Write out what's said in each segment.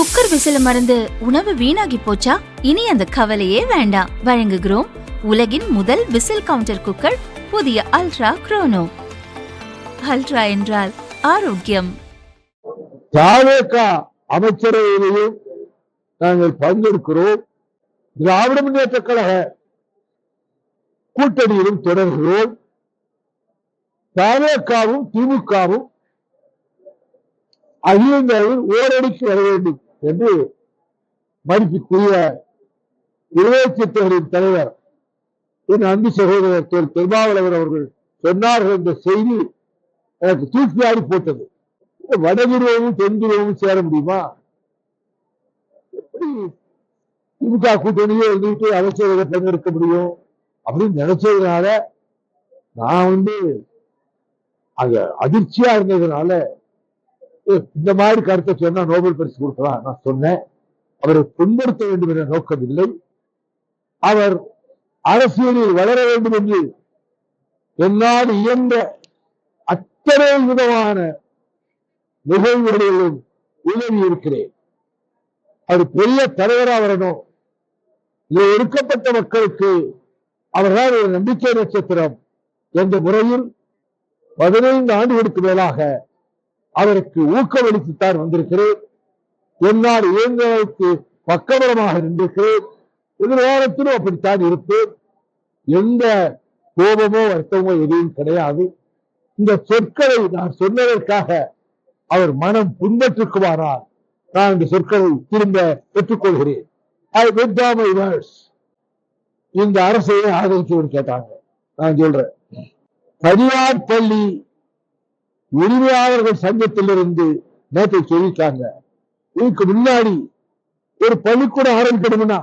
Cooker விசில மறந்து உணவு வீணாகி போச்சா? இனி அந்த கவலையே வேண்டாம். வழங்குகிறோம் உலகின் முதல் விசில் கவுண்டர் குக்கர், புதிய அல்ட்ரா குரோனோ. அல்ட்ரா என்றால் ஆரோக்கியம். அமைச்சரவையிலேயும் நாங்கள் பங்கெடுக்கிறோம். திராவிட முன்னேற்ற கழக கூட்டணியிலும் தொடர்கிறோம். தாவேகாவும் திமுகவும் அகிலங்களில் ஓரடிக்கு வர வேண்டும் என்று மதிப்புக்குரிய இளைஞர்களின் தலைவர் என் அன்பு சகோதரர் திருமாவளவன் அவர்கள் சொன்னார்கள் என்ற செய்தி எனக்கு தூக்கி ஆடி போட்டது. வடதுருவமும் தென்துருவமும் சேர முடியுமா? எப்படி திமுக கூட்டணியே வந்துட்டு அமைச்சரவை பங்கெடுக்க முடியும் அப்படின்னு நினைச்சதுனால நான் அங்க அதிர்ச்சியா இருந்ததுனால இந்த மாதிரி கருத்தை சொன்னா நோபல் பரிசு கொடுக்கலாம் நான் சொன்னேன். அவரை புண்படுத்த வேண்டும் என்ற நோக்கம் இல்லை. அவர் அரசியலில் வளர வேண்டும் என்று என்னால் இயன்ற அத்தனை விதமான நிகழ்வுகளிலும் உதவி இருக்கிறேன். அவர் பெரிய தலைவராக வரணும். இதில் ஒடுக்கப்பட்ட மக்களுக்கு அவர்தான் ஒரு நம்பிக்கை நட்சத்திரம் என்ற முறையில் 15 ஆண்டுகளுக்கு மேலாக அவருக்கு ஊக்கமளித்துத்தான் வந்திருக்கிறேன். என்னால் இயங்குவதற்கு பக்கபலமாக நின்றிருக்கிறேன். எதிர்காலத்திலும் அப்படித்தான் இருப்பேன். எந்த கோபமோ வருத்தமோ எதுவும் கிடையாது. இந்த சொற்களை நான் சொன்னதற்காக அவர் மனம் புண்பற்றுக்குமானால் நான் இந்த சொற்களை திரும்ப பெற்றுக்கொள்கிறேன். இந்த அரசையை ஆதரிக்க கேட்டாங்க. நான் சொல்றேன், தனியார் பள்ளி உரிமையாளர்கள் சங்கத்திலிருந்து நேற்றை சொல்லிட்டாங்க, இதுக்கு முன்னாடி ஒரு பள்ளிக்கூடம் ஆரம்பிக்கணும்னா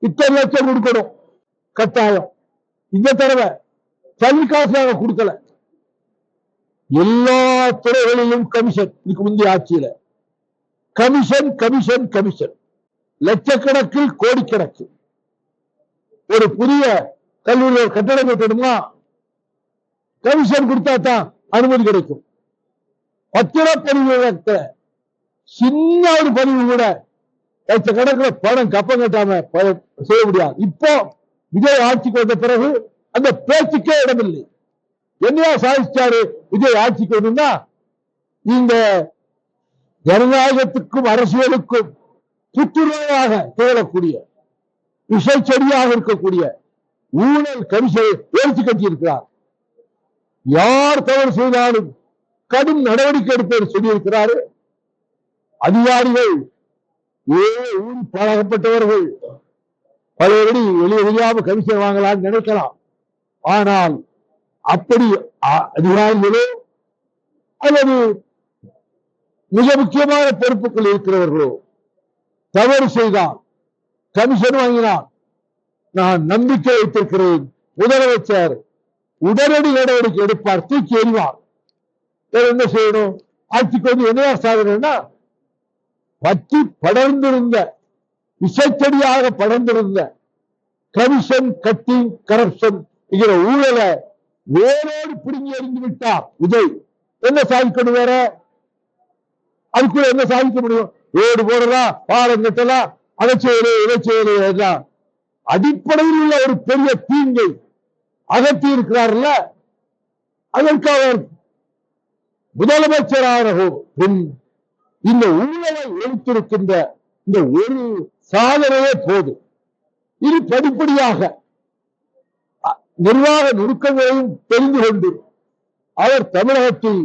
இத்தனை லட்சம் கொடுக்கணும் கட்டாயம். இந்த தடவை தனி காசாக கொடுக்கல. எல்லா துறைகளிலும் கமிஷன். இதுக்கு முந்தைய ஆட்சியில கமிஷன் கமிஷன் கமிஷன், லட்சக்கணக்கில் கோடிக்கணக்கு. ஒரு புதிய கல்லூரி கட்டடம் கட்டணும்னா கமிஷன் கொடுத்தா தான் அனுமதி கிடைக்கும். பத்திரப்பதிவு சின்ன ஒரு பதிவு கூட லட்சக்கணக்கில் பணம் கப்பம் கட்டாம செய்ய முடியாது. இப்போ விஜய் ஆட்சிக்கு வந்த பிறகு அந்த பேச்சுக்கே இடமில்லை. என்னையா சாதிச்சாரு விஜய் ஆட்சிக்கு வந்தா? இந்த ஜனநாயகத்துக்கும் அரசியலுக்கும் புத்துணர்வாக திகழக்கூடிய விஷச்செடியாக இருக்கக்கூடிய ஊழல் கமிஷனை ஏற்று கட்டியிருக்கிறார். யார் தவறு செய்தாலும் கடும் நடவடிக்கை எடுப்பேன் சொல்லியிருக்கிறாரு. அதிகாரிகள் ஊழி பழகப்பட்டவர்கள் பலபடி வெளியே வெளியாம கமிஷன் வாங்கலாம்னு நினைக்கலாம். ஆனால் அப்படி அதிகாரிகளோ அல்லது மிக முக்கியமான பொறுப்புகள் இருக்கிறவர்களோ தவறு செய்தால் கமிஷன் வாங்கினார். நான் நம்பிக்கை வைத்திருக்கிறேன், முதலமைச்சர் உடனடி நடவடிக்கை எடுப்பார், தூக்கி எறிவார். என்ன செய்யணும்? ஆட்சிக்கு என்னையா சாதனைன்னா, பற்றி படர்ந்திருந்த விஷச்செடியாக படர்ந்திருந்த கமிஷன் கட்டிங் கரப்ஷன் என்கிற ஊழலை வேரோடு பிடுங்கி எறிந்து விட்டார் விஜய். என்ன சாதிக்கணும்? வேற அதுக்குள்ள என்ன சாதிக்க முடியும்? ரோடு போடலாம், பாலம் கட்டலாம், அதை செய்யலாம், இதை செய்யலாம். அடிப்படையில் உள்ள ஒரு பெரிய தீங்கை அகற்றி இருக்கிறார்ல, அதற்கு அவர் முதலமைச்சராக இந்த ஊழலை ஒழித்திருக்கின்ற இந்த ஒரு சாதனையே போதும். இது படிப்படியாக நிர்வாக நுணுக்கங்களையும் தெரிந்து கொண்டு அவர் தமிழகத்தில்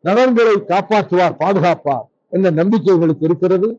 நலன்களை காப்பாற்றுவார், பாதுகாப்பார் என்ற நம்பிக்கை உங்களுக்கு இருக்கிறது.